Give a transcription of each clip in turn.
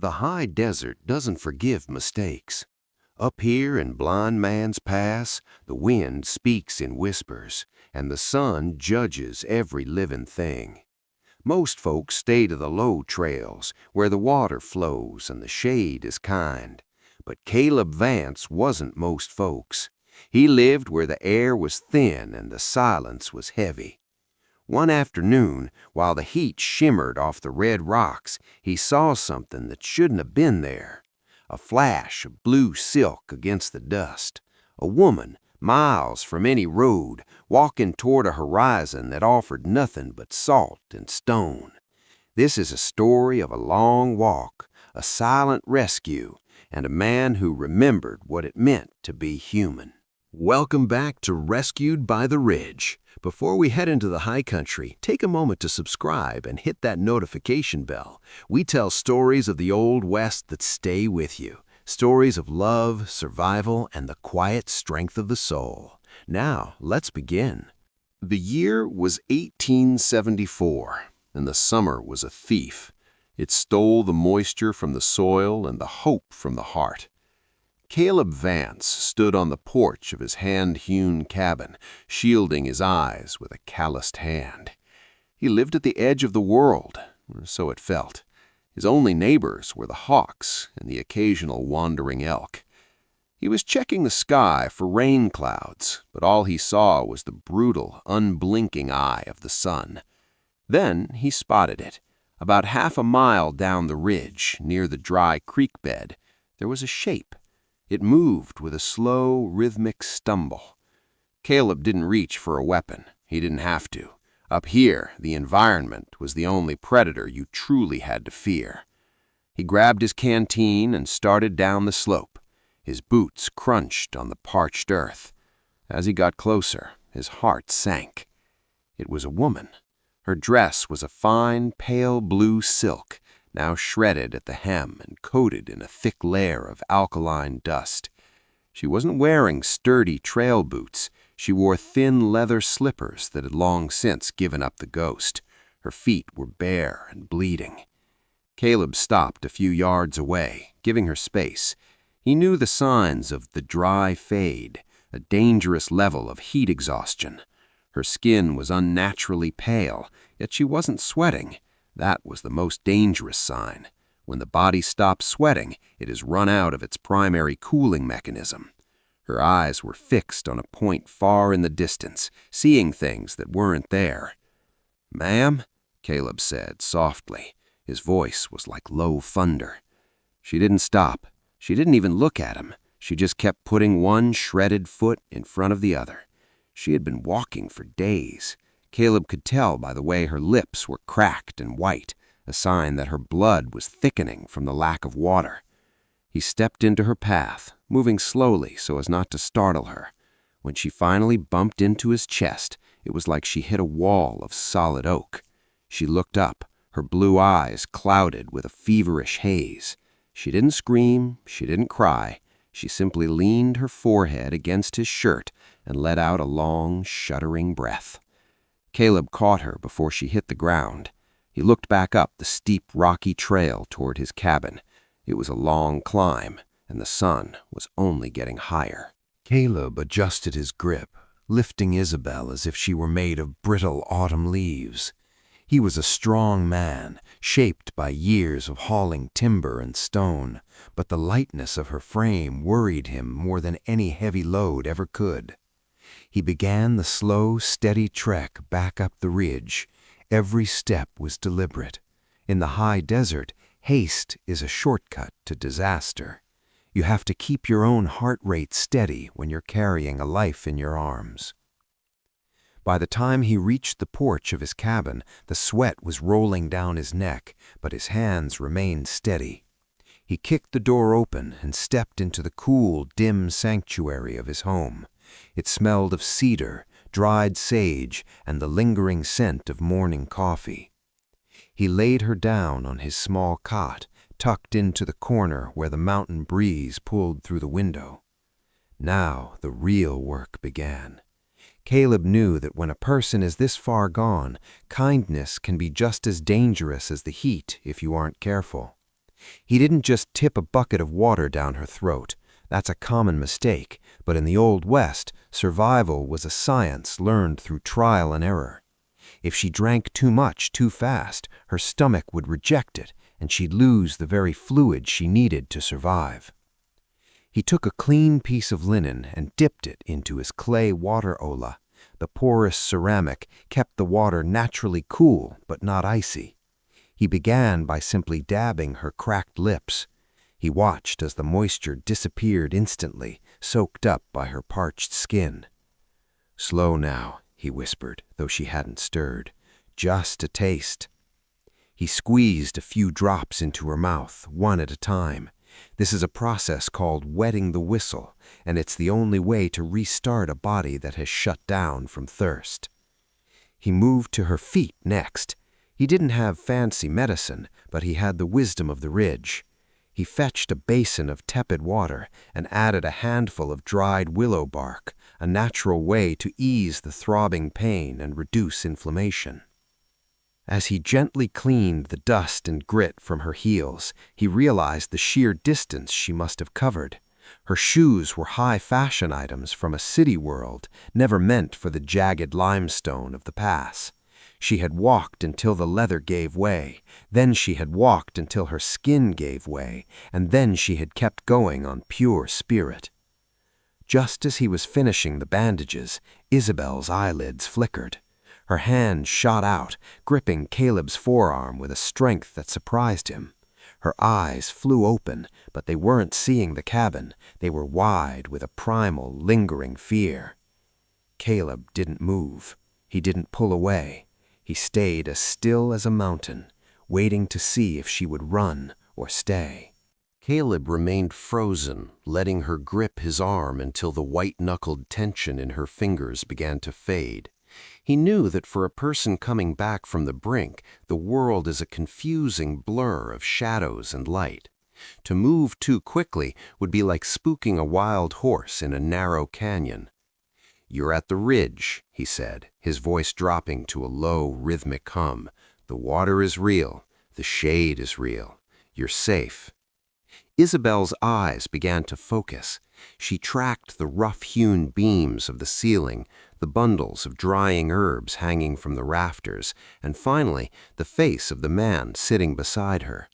The high desert doesn't forgive mistakes. Up here in Blind Man's Pass, the wind speaks in whispers, and the sun judges every living thing. Most folks stay to the low trails, where the water flows and the shade is kind. But Caleb Vance wasn't most folks. He lived where the air was thin and the silence was heavy. One afternoon, while the heat shimmered off the red rocks, he saw something that shouldn't have been there. A flash of blue silk against the dust. A woman, miles from any road, walking toward a horizon that offered nothing but salt and stone. This is a story of a long walk, a silent rescue, and a man who remembered what it meant to be human. Welcome back to Rescued by the Ridge. Before we head into the high country, take a moment to subscribe and hit that notification bell. We tell stories of the Old West that stay with you. Stories of love, survival, and the quiet strength of the soul. Now, let's begin. The year was 1874, and the summer was a thief. It stole the moisture from the soil and the hope from the heart. Caleb Vance stood on the porch of his hand-hewn cabin, shielding his eyes with a calloused hand. He lived at the edge of the world, or so it felt. His only neighbors were the hawks and the occasional wandering elk. He was checking the sky for rain clouds, but all he saw was the brutal, unblinking eye of the sun. Then he spotted it. About half a mile down the ridge, near the dry creek bed, there was a shape. It moved with a slow, rhythmic stumble. Caleb didn't reach for a weapon. He didn't have to. Up here, the environment was the only predator you truly had to fear. He grabbed his canteen and started down the slope. His boots crunched on the parched earth. As he got closer, his heart sank. It was a woman. Her dress was a fine, pale blue silk, now shredded at the hem and coated in a thick layer of alkaline dust. She wasn't wearing sturdy trail boots. She wore thin leather slippers that had long since given up the ghost. Her feet were bare and bleeding. Caleb stopped a few yards away, giving her space. He knew the signs of the dry fade, a dangerous level of heat exhaustion. Her skin was unnaturally pale, yet she wasn't sweating. That was the most dangerous sign. When the body stops sweating, it has run out of its primary cooling mechanism. Her eyes were fixed on a point far in the distance, seeing things that weren't there. "Ma'am," Caleb said softly. His voice was like low thunder. She didn't stop. She didn't even look at him. She just kept putting one shredded foot in front of the other. She had been walking for days. Caleb could tell by the way her lips were cracked and white, a sign that her blood was thickening from the lack of water. He stepped into her path, moving slowly so as not to startle her. When she finally bumped into his chest, it was like she hit a wall of solid oak. She looked up, her blue eyes clouded with a feverish haze. She didn't scream, she didn't cry. She simply leaned her forehead against his shirt and let out a long, shuddering breath. Caleb caught her before she hit the ground. He looked back up the steep, rocky trail toward his cabin. It was a long climb, and the sun was only getting higher. Caleb adjusted his grip, lifting Isabel as if she were made of brittle autumn leaves. He was a strong man, shaped by years of hauling timber and stone, but the lightness of her frame worried him more than any heavy load ever could. He began the slow, steady trek back up the ridge. Every step was deliberate. In the high desert, haste is a shortcut to disaster. You have to keep your own heart rate steady when you're carrying a life in your arms. By the time he reached the porch of his cabin, the sweat was rolling down his neck, but his hands remained steady. He kicked the door open and stepped into the cool, dim sanctuary of his home. It smelled of cedar, dried sage, and the lingering scent of morning coffee. He laid her down on his small cot, tucked into the corner where the mountain breeze pulled through the window. Now the real work began. Caleb knew that when a person is this far gone, kindness can be just as dangerous as the heat if you aren't careful. He didn't just tip a bucket of water down her throat. That's a common mistake, but in the Old West, survival was a science learned through trial and error. If she drank too much too fast, her stomach would reject it, and she'd lose the very fluid she needed to survive. He took a clean piece of linen and dipped it into his clay water olla. The porous ceramic kept the water naturally cool but not icy. He began by simply dabbing her cracked lips. He watched as the moisture disappeared instantly, soaked up by her parched skin. "Slow now," he whispered, though she hadn't stirred. "Just a taste." He squeezed a few drops into her mouth, one at a time. This is a process called wetting the whistle, and it's the only way to restart a body that has shut down from thirst. He moved to her feet next. He didn't have fancy medicine, but he had the wisdom of the ridge. He fetched a basin of tepid water and added a handful of dried willow bark, a natural way to ease the throbbing pain and reduce inflammation. As he gently cleaned the dust and grit from her heels, he realized the sheer distance she must have covered. Her shoes were high-fashion items from a city world, never meant for the jagged limestone of the pass. She had walked until the leather gave way, then she had walked until her skin gave way, and then she had kept going on pure spirit. Just as he was finishing the bandages, Isabel's eyelids flickered. Her hand shot out, gripping Caleb's forearm with a strength that surprised him. Her eyes flew open, but they weren't seeing the cabin. They were wide with a primal, lingering fear. Caleb didn't move. He didn't pull away. He stayed as still as a mountain, waiting to see if she would run or stay. Caleb remained frozen, letting her grip his arm until the white-knuckled tension in her fingers began to fade. He knew that for a person coming back from the brink, the world is a confusing blur of shadows and light. To move too quickly would be like spooking a wild horse in a narrow canyon. "You're at the ridge," he said, his voice dropping to a low, rhythmic hum. "The water is real. The shade is real. You're safe." Isabel's eyes began to focus. She tracked the rough-hewn beams of the ceiling, the bundles of drying herbs hanging from the rafters, and finally the face of the man sitting beside her.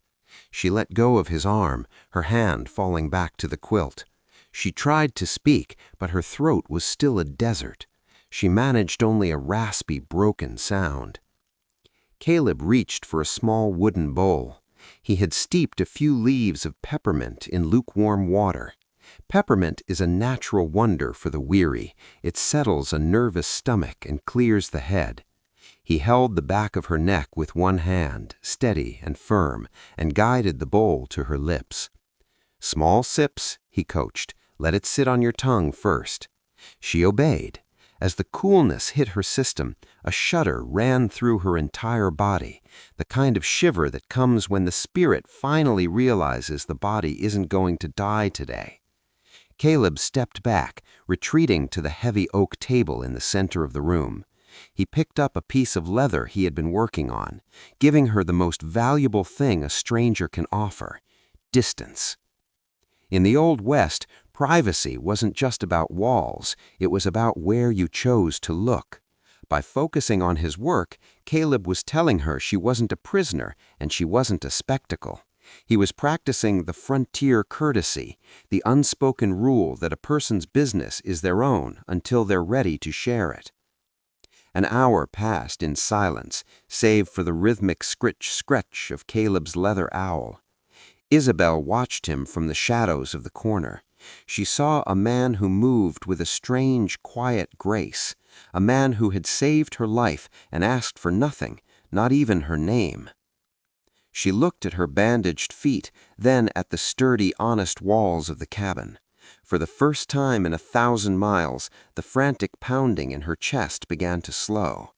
She let go of his arm, her hand falling back to the quilt. She tried to speak, but her throat was still a desert. She managed only a raspy, broken sound. Caleb reached for a small wooden bowl. He had steeped a few leaves of peppermint in lukewarm water. Peppermint is a natural wonder for the weary. It settles a nervous stomach and clears the head. He held the back of her neck with one hand, steady and firm, and guided the bowl to her lips. "Small sips," he coached. "Let it sit on your tongue first." She obeyed. As the coolness hit her system, a shudder ran through her entire body, the kind of shiver that comes when the spirit finally realizes the body isn't going to die today. Caleb stepped back, retreating to the heavy oak table in the center of the room. He picked up a piece of leather he had been working on, giving her the most valuable thing a stranger can offer: distance. In the Old West, privacy wasn't just about walls, it was about where you chose to look. By focusing on his work, Caleb was telling her she wasn't a prisoner and she wasn't a spectacle. He was practicing the frontier courtesy, the unspoken rule that a person's business is their own until they're ready to share it. An hour passed in silence, save for the rhythmic scritch-scratch of Caleb's leather owl. Isabel watched him from the shadows of the corner. She saw a man who moved with a strange, quiet grace, a man who had saved her life and asked for nothing, not even her name. She looked at her bandaged feet, then at the sturdy, honest walls of the cabin. For the first time in 1,000 miles, the frantic pounding in her chest began to slow.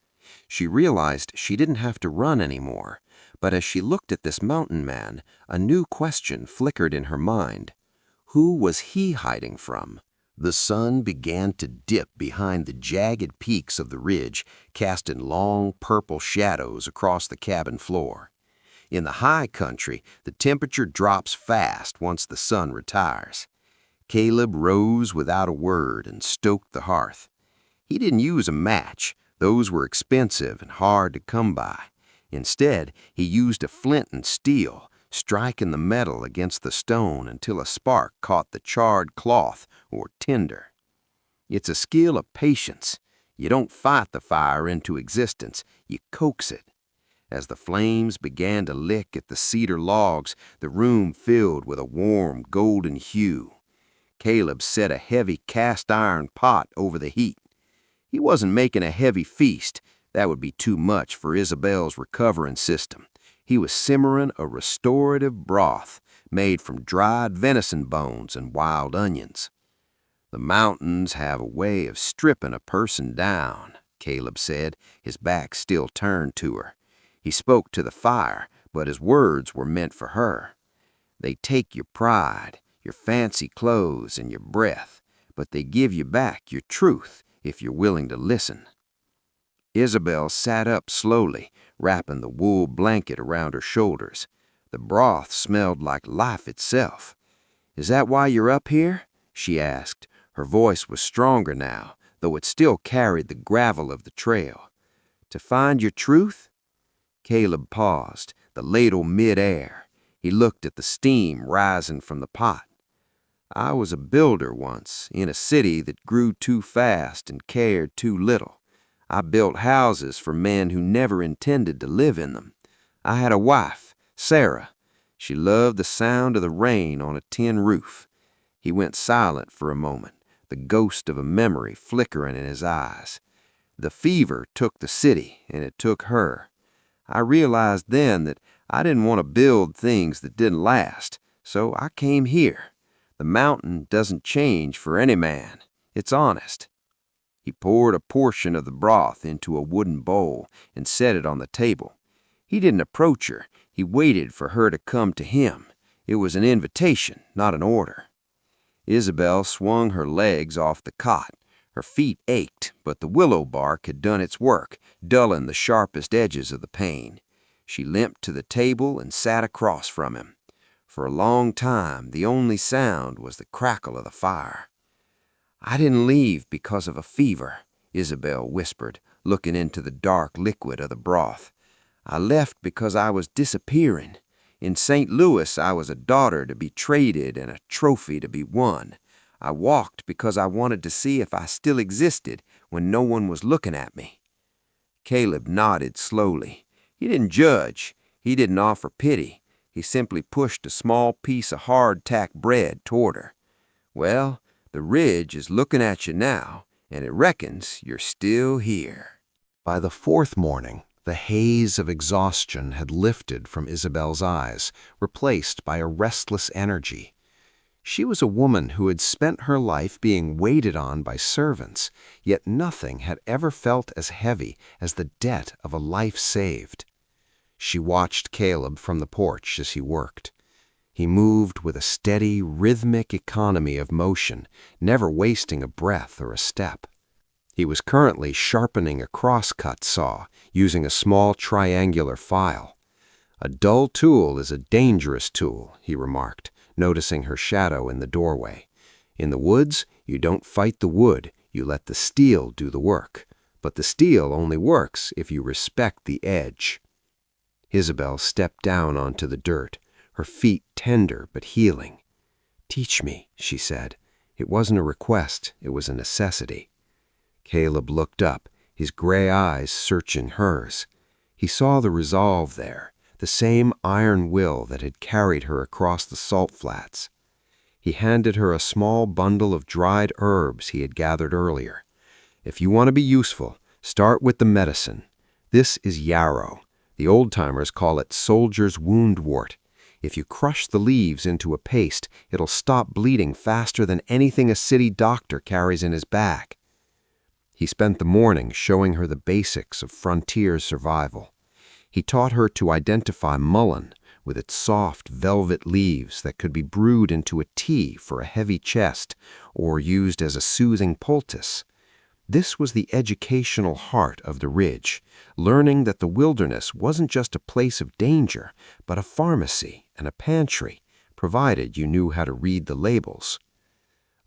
She realized she didn't have to run anymore. But as she looked at this mountain man, a new question flickered in her mind. Who was he hiding from? The sun began to dip behind the jagged peaks of the ridge, casting long purple shadows across the cabin floor. In the high country, the temperature drops fast once the sun retires. Caleb rose without a word and stoked the hearth. He didn't use a match. Those were expensive and hard to come by. Instead, he used a flint and steel, striking the metal against the stone until a spark caught the charred cloth or tinder. It's a skill of patience. You don't fight the fire into existence, you coax it. As the flames began to lick at the cedar logs, the room filled with a warm, golden hue. Caleb set a heavy cast-iron pot over the heat. He wasn't making a heavy feast. That would be too much for Isabel's recovering system. He was simmering a restorative broth made from dried venison bones and wild onions. The mountains have a way of stripping a person down, Caleb said, his back still turned to her. He spoke to the fire, but his words were meant for her. They take your pride, your fancy clothes, and your breath, but they give you back your truth if you're willing to listen. Isabel sat up slowly, wrapping the wool blanket around her shoulders. The broth smelled like life itself. "Is that why you're up here?" she asked. Her voice was stronger now, though it still carried the gravel of the trail. "To find your truth?" Caleb paused, the ladle mid-air. He looked at the steam rising from the pot. "I was a builder once, in a city that grew too fast and cared too little. I built houses for men who never intended to live in them. I had a wife, Sarah. She loved the sound of the rain on a tin roof." He went silent for a moment, the ghost of a memory flickering in his eyes. "The fever took the city, and it took her. I realized then that I didn't want to build things that didn't last, so I came here. The mountain doesn't change for any man. It's honest." He poured a portion of the broth into a wooden bowl and set it on the table. He didn't approach her. He waited for her to come to him. It was an invitation, not an order. Isabel swung her legs off the cot. Her feet ached, but the willow bark had done its work, dulling the sharpest edges of the pain. She limped to the table and sat across from him. For a long time, the only sound was the crackle of the fire. "I didn't leave because of a fever," Isabel whispered, looking into the dark liquid of the broth. "I left because I was disappearing. In St. Louis, I was a daughter to be traded and a trophy to be won. I walked because I wanted to see if I still existed when no one was looking at me." Caleb nodded slowly. He didn't judge. He didn't offer pity. He simply pushed a small piece of hardtack bread toward her. "Well, the ridge is looking at you now, and it reckons you're still here." By the fourth morning, the haze of exhaustion had lifted from Isabel's eyes, replaced by a restless energy. She was a woman who had spent her life being waited on by servants, yet nothing had ever felt as heavy as the debt of a life saved. She watched Caleb from the porch as he worked. He moved with a steady, rhythmic economy of motion, never wasting a breath or a step. He was currently sharpening a crosscut saw, using a small triangular file. "A dull tool is a dangerous tool," he remarked, noticing her shadow in the doorway. "In the woods, you don't fight the wood, you let the steel do the work. But the steel only works if you respect the edge." Isabel stepped down onto the dirt, her feet tender but healing. "Teach me," she said. It wasn't a request, it was a necessity. Caleb looked up, his gray eyes searching hers. He saw the resolve there, the same iron will that had carried her across the salt flats. He handed her a small bundle of dried herbs he had gathered earlier. "If you want to be useful, start with the medicine. This is yarrow. The old-timers call it soldier's woundwort. If you crush the leaves into a paste, it'll stop bleeding faster than anything a city doctor carries in his bag." He spent the morning showing her the basics of frontier survival. He taught her to identify mullein, with its soft velvet leaves that could be brewed into a tea for a heavy chest or used as a soothing poultice. This was the educational heart of the ridge, learning that the wilderness wasn't just a place of danger, but a pharmacy and a pantry, provided you knew how to read the labels.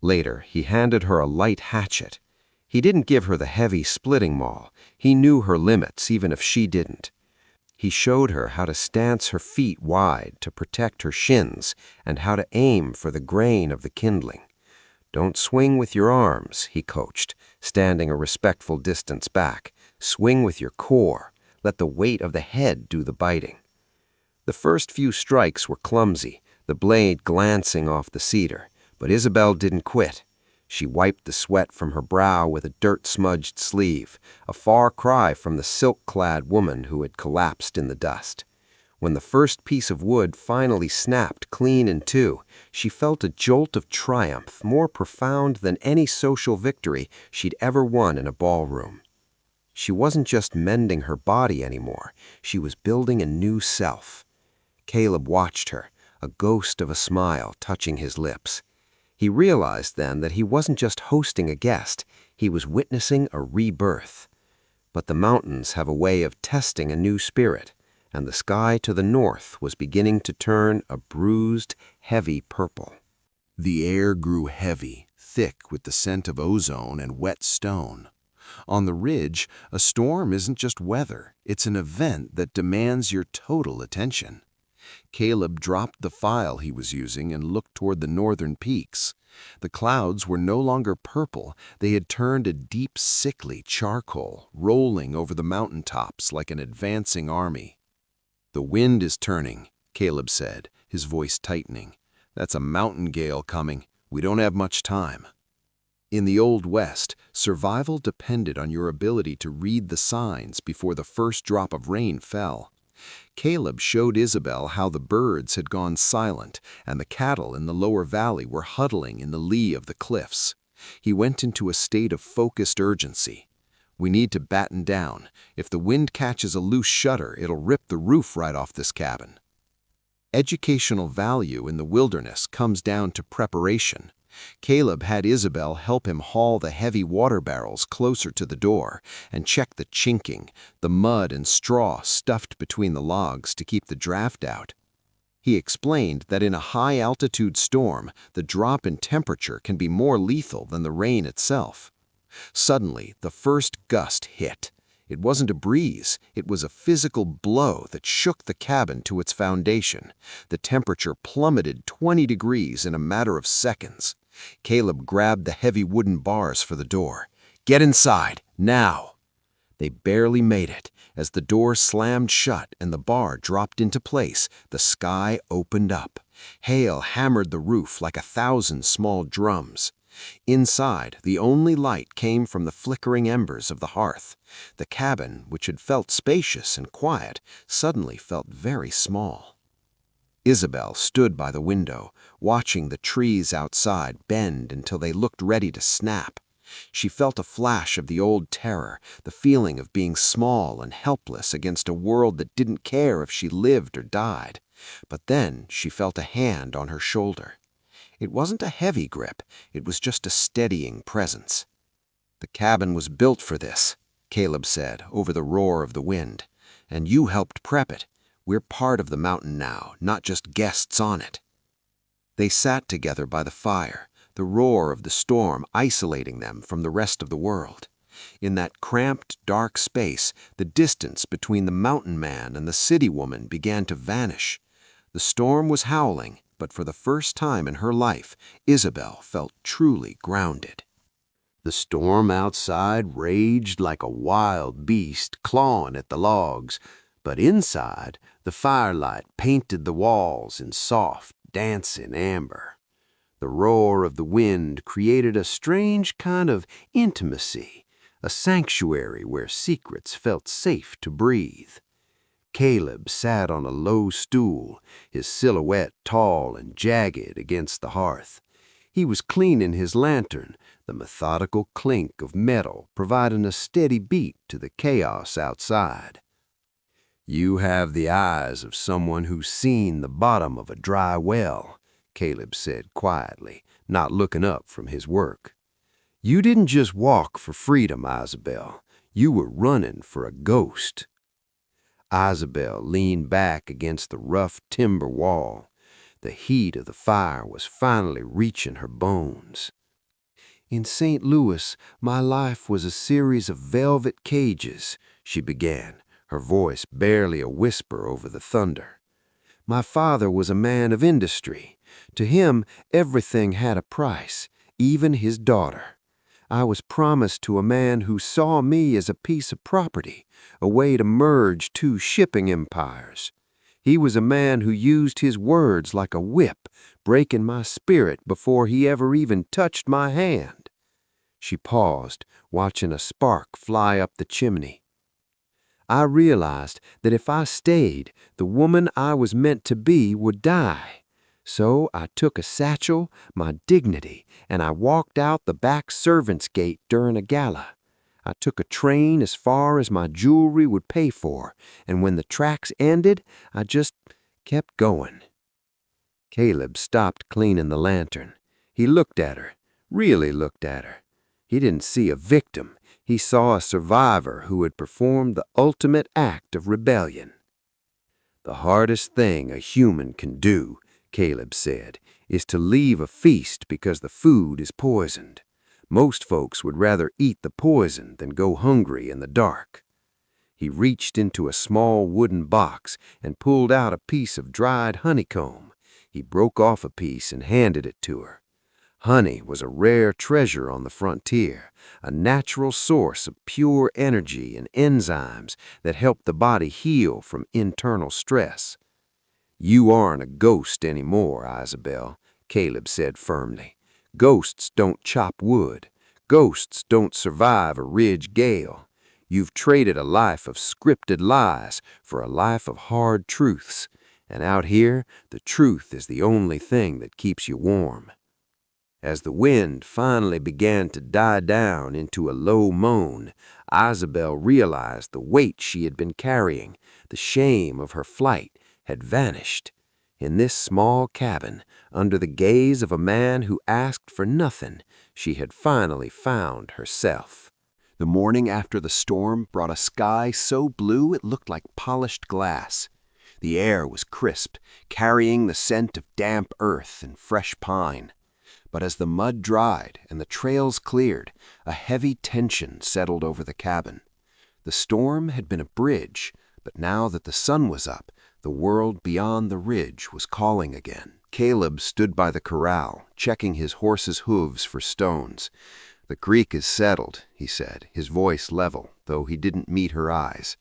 Later, he handed her a light hatchet. He didn't give her the heavy splitting maul. He knew her limits, even if she didn't. He showed her how to stance her feet wide to protect her shins and how to aim for the grain of the kindling. Don't swing with your arms, he coached, standing a respectful distance back. Swing with your core. Let the weight of the head do the biting. The first few strikes were clumsy, the blade glancing off the cedar, but Isabel didn't quit. She wiped the sweat from her brow with a dirt-smudged sleeve, a far cry from the silk-clad woman who had collapsed in the dust. When the first piece of wood finally snapped clean in two, she felt a jolt of triumph more profound than any social victory she'd ever won in a ballroom. She wasn't just mending her body anymore, she was building a new self. Caleb watched her, a ghost of a smile touching his lips. He realized then that he wasn't just hosting a guest, he was witnessing a rebirth. But the mountains have a way of testing a new spirit, and the sky to the north was beginning to turn a bruised, heavy purple. The air grew heavy, thick with the scent of ozone and wet stone. On the ridge, a storm isn't just weather, it's an event that demands your total attention. Caleb dropped the file he was using and looked toward the northern peaks. The clouds were no longer purple, they had turned a deep, sickly charcoal, rolling over the mountaintops like an advancing army. "The wind is turning," Caleb said, his voice tightening. "That's a mountain gale coming. We don't have much time." In the Old West, survival depended on your ability to read the signs before the first drop of rain fell. Caleb showed Isabel how the birds had gone silent and the cattle in the lower valley were huddling in the lee of the cliffs. He went into a state of focused urgency. "We need to batten down. If the wind catches a loose shutter, it'll rip the roof right off this cabin." Educational value in the wilderness comes down to preparation. Caleb had Isabel help him haul the heavy water barrels closer to the door and check the chinking, the mud and straw stuffed between the logs to keep the draft out. He explained that in a high-altitude storm, the drop in temperature can be more lethal than the rain itself. Suddenly, the first gust hit. It wasn't a breeze, it was a physical blow that shook the cabin to its foundation. The temperature plummeted 20 degrees in a matter of seconds. Caleb grabbed the heavy wooden bars for the door. "Get inside, now!" They barely made it. As the door slammed shut and the bar dropped into place, the sky opened up. Hail hammered the roof like 1,000 small drums. Inside, the only light came from the flickering embers of the hearth. The cabin, which had felt spacious and quiet, suddenly felt very small. Isabel stood by the window, watching the trees outside bend until they looked ready to snap. She felt a flash of the old terror, the feeling of being small and helpless against a world that didn't care if she lived or died. But then she felt a hand on her shoulder. It wasn't a heavy grip, it was just a steadying presence. "The cabin was built for this," Caleb said over the roar of the wind. "And you helped prep it. We're part of the mountain now, not just guests on it." They sat together by the fire, the roar of the storm isolating them from the rest of the world. In that cramped, dark space, the distance between the mountain man and the city woman began to vanish. The storm was howling, but for the first time in her life, Isabel felt truly grounded. The storm outside raged like a wild beast clawing at the logs, but inside, the firelight painted the walls in soft, dancing amber. The roar of the wind created a strange kind of intimacy, a sanctuary where secrets felt safe to breathe. Caleb sat on a low stool, his silhouette tall and jagged against the hearth. He was cleaning his lantern, the methodical clink of metal providing a steady beat to the chaos outside. "You have the eyes of someone who's seen the bottom of a dry well," Caleb said quietly, not looking up from his work. You didn't just walk for freedom, Isabel. You were running for a ghost. Isabel leaned back against the rough timber wall. The heat of the fire was finally reaching her bones. In St. Louis, my life was a series of velvet cages, she began, her voice barely a whisper over the thunder. My father was a man of industry. To him, everything had a price, even his daughter. I was promised to a man who saw me as a piece of property, a way to merge two shipping empires. He was a man who used his words like a whip, breaking my spirit before he ever even touched my hand. She paused, watching a spark fly up the chimney. I realized that if I stayed, the woman I was meant to be would die. So I took a satchel, my dignity, and I walked out the back servants' gate during a gala. I took a train as far as my jewelry would pay for, and when the tracks ended, I just kept going. Caleb stopped cleaning the lantern. He looked at her, really looked at her. He didn't see a victim. He saw a survivor who had performed the ultimate act of rebellion. The hardest thing a human can do, Caleb said, is to leave a feast because the food is poisoned. Most folks would rather eat the poison than go hungry in the dark. He reached into a small wooden box and pulled out a piece of dried honeycomb. He broke off a piece and handed it to her. Honey was a rare treasure on the frontier, a natural source of pure energy and enzymes that helped the body heal from internal stress. You aren't a ghost anymore, Isabel, Caleb said firmly. Ghosts don't chop wood. Ghosts don't survive a ridge gale. You've traded a life of scripted lies for a life of hard truths. And out here, the truth is the only thing that keeps you warm. As the wind finally began to die down into a low moan, Isabel realized the weight she had been carrying, the shame of her flight, had vanished. In this small cabin, under the gaze of a man who asked for nothing, she had finally found herself. The morning after the storm brought a sky so blue it looked like polished glass. The air was crisp, carrying the scent of damp earth and fresh pine. But as the mud dried and the trails cleared, a heavy tension settled over the cabin. The storm had been a bridge, but now that the sun was up, the world beyond the ridge was calling again. Caleb stood by the corral, checking his horse's hooves for stones. "The creek is settled," he said, his voice level, though he didn't meet her eyes.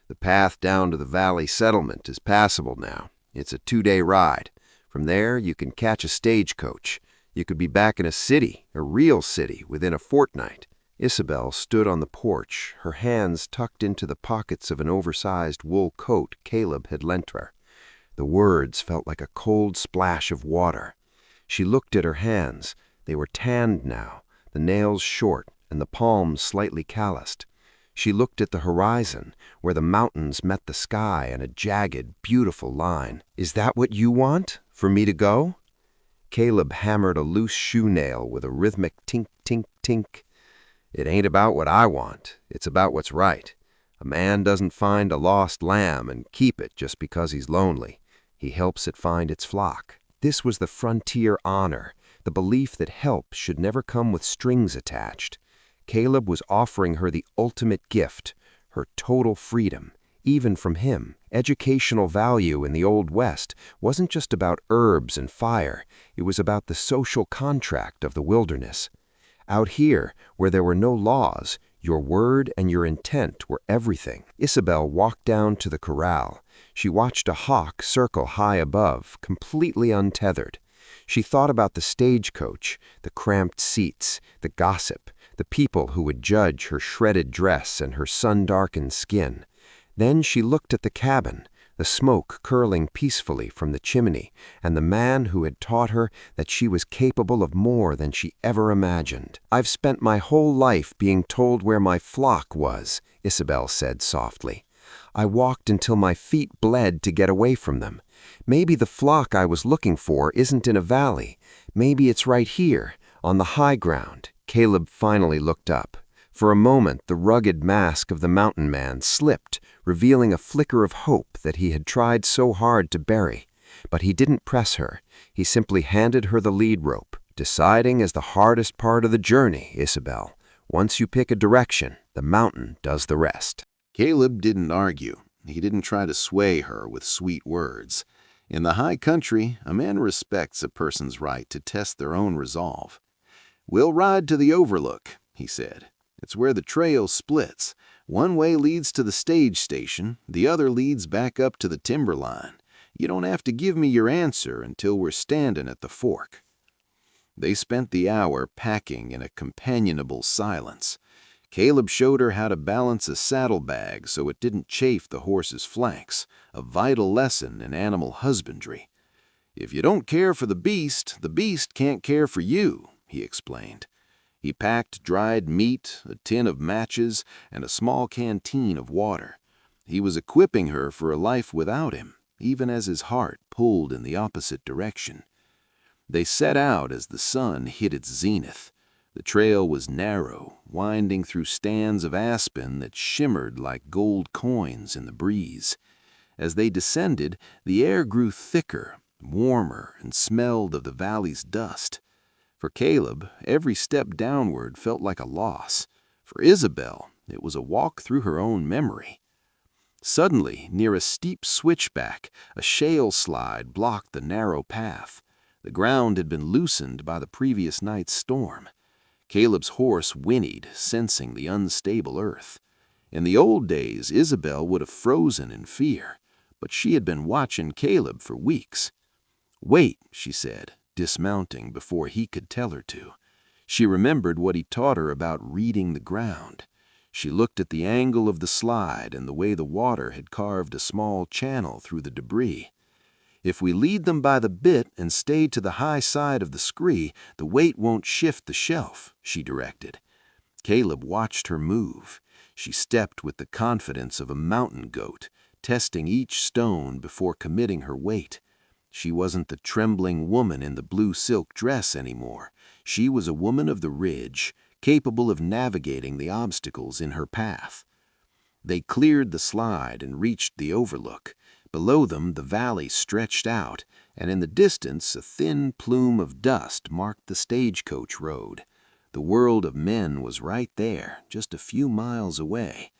"The path down to the valley settlement is passable now. It's a 2-day ride. From there, you can catch a stagecoach. You could be back in a city, a real city, within a fortnight." Isabel stood on the porch, her hands tucked into the pockets of an oversized wool coat Caleb had lent her. The words felt like a cold splash of water. She looked at her hands. They were tanned now, the nails short and the palms slightly calloused. She looked at the horizon, where the mountains met the sky in a jagged, beautiful line. "Is that what you want? For me to go?" Caleb hammered a loose shoe nail with a rhythmic tink, tink, tink. "It ain't about what I want. It's about what's right. A man doesn't find a lost lamb and keep it just because he's lonely. He helps it find its flock." This was the frontier honor, the belief that help should never come with strings attached. Caleb was offering her the ultimate gift, her total freedom, even from him. Educational value in the Old West wasn't just about herbs and fire. It was about the social contract of the wilderness. Out here, where there were no laws, your word and your intent were everything. Isabel walked down to the corral. She watched a hawk circle high above, completely untethered. She thought about the stagecoach, the cramped seats, the gossip, the people who would judge her shredded dress and her sun-darkened skin. Then she looked at the cabin, the smoke curling peacefully from the chimney, and the man who had taught her that she was capable of more than she ever imagined. "I've spent my whole life being told where my flock was," Isabel said softly. "I walked until my feet bled to get away from them. Maybe the flock I was looking for isn't in a valley. Maybe it's right here, on the high ground, Caleb finally looked up. For a moment, the rugged mask of the mountain man slipped, revealing a flicker of hope that he had tried so hard to bury. But he didn't press her. He simply handed her the lead rope. Deciding is the hardest part of the journey, Isabel. Once you pick a direction, the mountain does the rest. Caleb didn't argue. He didn't try to sway her with sweet words. In the high country, a man respects a person's right to test their own resolve. "We'll ride to the Overlook," he said. "It's where the trail splits. One way leads to the stage station, the other leads back up to the timberline. You don't have to give me your answer until we're standing at the fork." They spent the hour packing in a companionable silence. Caleb showed her how to balance a saddlebag so it didn't chafe the horse's flanks, a vital lesson in animal husbandry. "If you don't care for the beast can't care for you," he explained. He packed dried meat, a tin of matches, and a small canteen of water. He was equipping her for a life without him, even as his heart pulled in the opposite direction. They set out as the sun hit its zenith. The trail was narrow, winding through stands of aspen that shimmered like gold coins in the breeze. As they descended, the air grew thicker, warmer, and smelled of the valley's dust. For Caleb, every step downward felt like a loss. For Isabel, it was a walk through her own memory. Suddenly, near a steep switchback, a shale slide blocked the narrow path. The ground had been loosened by the previous night's storm. Caleb's horse whinnied, sensing the unstable earth. In the old days, Isabel would have frozen in fear, but she had been watching Caleb for weeks. "Wait," she said, dismounting before he could tell her to. She remembered what he taught her about reading the ground. She looked at the angle of the slide and the way the water had carved a small channel through the debris. "If we lead them by the bit and stay to the high side of the scree, the weight won't shift the shelf," she directed. Caleb watched her move. She stepped with the confidence of a mountain goat, testing each stone before committing her weight. She wasn't the trembling woman in the blue silk dress anymore. She was a woman of the ridge, capable of navigating the obstacles in her path. They cleared the slide and reached the overlook. Below them, the valley stretched out, and in the distance, a thin plume of dust marked the stagecoach road. The world of men was right there, just a few miles away.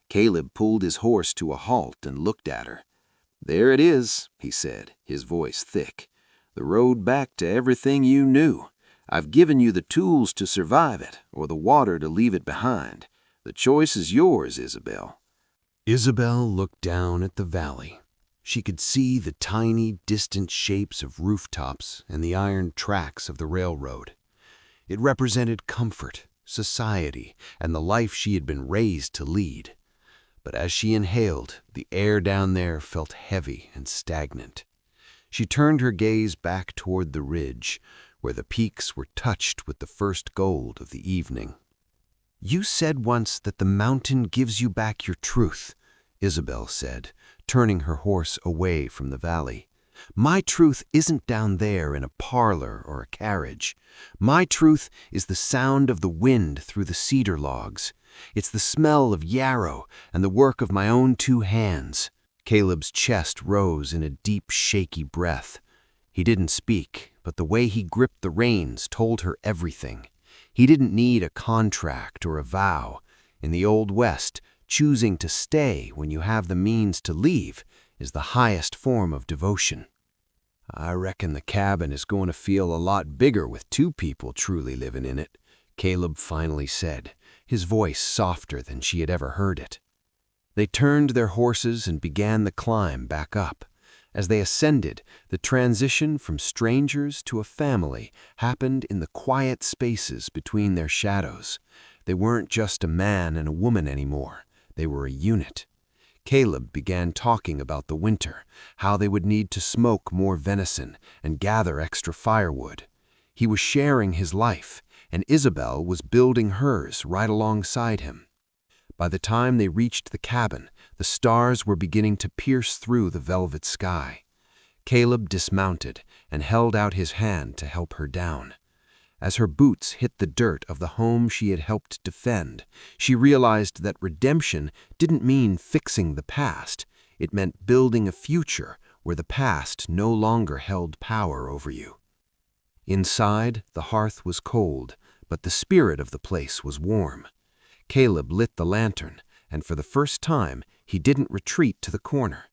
Caleb pulled his horse to a halt and looked at her. "There it is," he said, his voice thick. "The road back to everything you knew. I've given you the tools to survive it, or the water to leave it behind. The choice is yours, Isabel." Isabel looked down at the valley. She could see the tiny, distant shapes of rooftops and the iron tracks of the railroad. It represented comfort, society, and the life she had been raised to lead. But as she inhaled, the air down there felt heavy and stagnant. She turned her gaze back toward the ridge, where the peaks were touched with the first gold of the evening. "You said once that the mountain gives you back your truth," Isabel said, turning her horse away from the valley. "My truth isn't down there in a parlor or a carriage. My truth is the sound of the wind through the cedar logs. It's the smell of yarrow and the work of my own two hands." Caleb's chest rose in a deep, shaky breath. He didn't speak, but the way he gripped the reins told her everything. He didn't need a contract or a vow. In the Old West, choosing to stay when you have the means to leave is the highest form of devotion. "I reckon the cabin is going to feel a lot bigger with two people truly living in it," Caleb finally said, his voice softer than she had ever heard it. They turned their horses and began the climb back up. As they ascended, the transition from strangers to a family happened in the quiet spaces between their shadows. They weren't just a man and a woman anymore. They were a unit. Caleb began talking about the winter, how they would need to smoke more venison and gather extra firewood. He was sharing his life, and Isabel was building hers right alongside him. By the time they reached the cabin, the stars were beginning to pierce through the velvet sky. Caleb dismounted and held out his hand to help her down. As her boots hit the dirt of the home she had helped defend, she realized that redemption didn't mean fixing the past. It meant building a future where the past no longer held power over you. Inside, the hearth was cold, but the spirit of the place was warm. Caleb lit the lantern, and for the first time, he didn't retreat to the corner.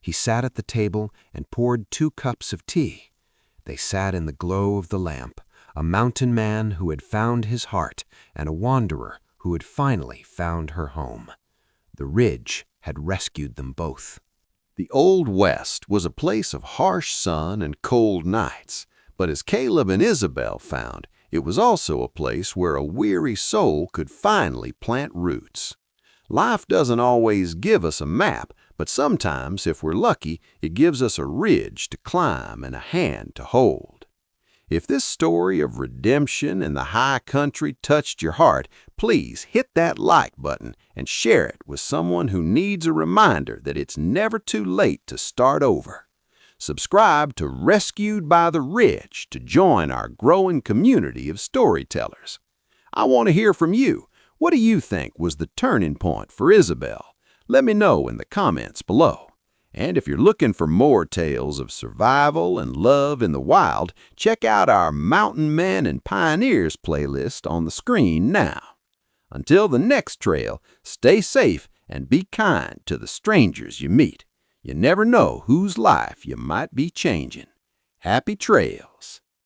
He sat at the table and poured 2 cups of tea. They sat in the glow of the lamp, a mountain man who had found his heart and a wanderer who had finally found her home. The ridge had rescued them both. The Old West was a place of harsh sun and cold nights, but as Caleb and Isabel found, it was also a place where a weary soul could finally plant roots. Life doesn't always give us a map, but sometimes, if we're lucky, it gives us a ridge to climb and a hand to hold. If this story of redemption in the high country touched your heart, please hit that like button and share it with someone who needs a reminder that it's never too late to start over. Subscribe to Rescued by the Ridge to join our growing community of storytellers. I want to hear from you. What do you think was the turning point for Isabel? Let me know in the comments below. And if you're looking for more tales of survival and love in the wild, check out our Mountain Men and Pioneers playlist on the screen now. Until the next trail, stay safe and be kind to the strangers you meet. You never know whose life you might be changing. Happy trails!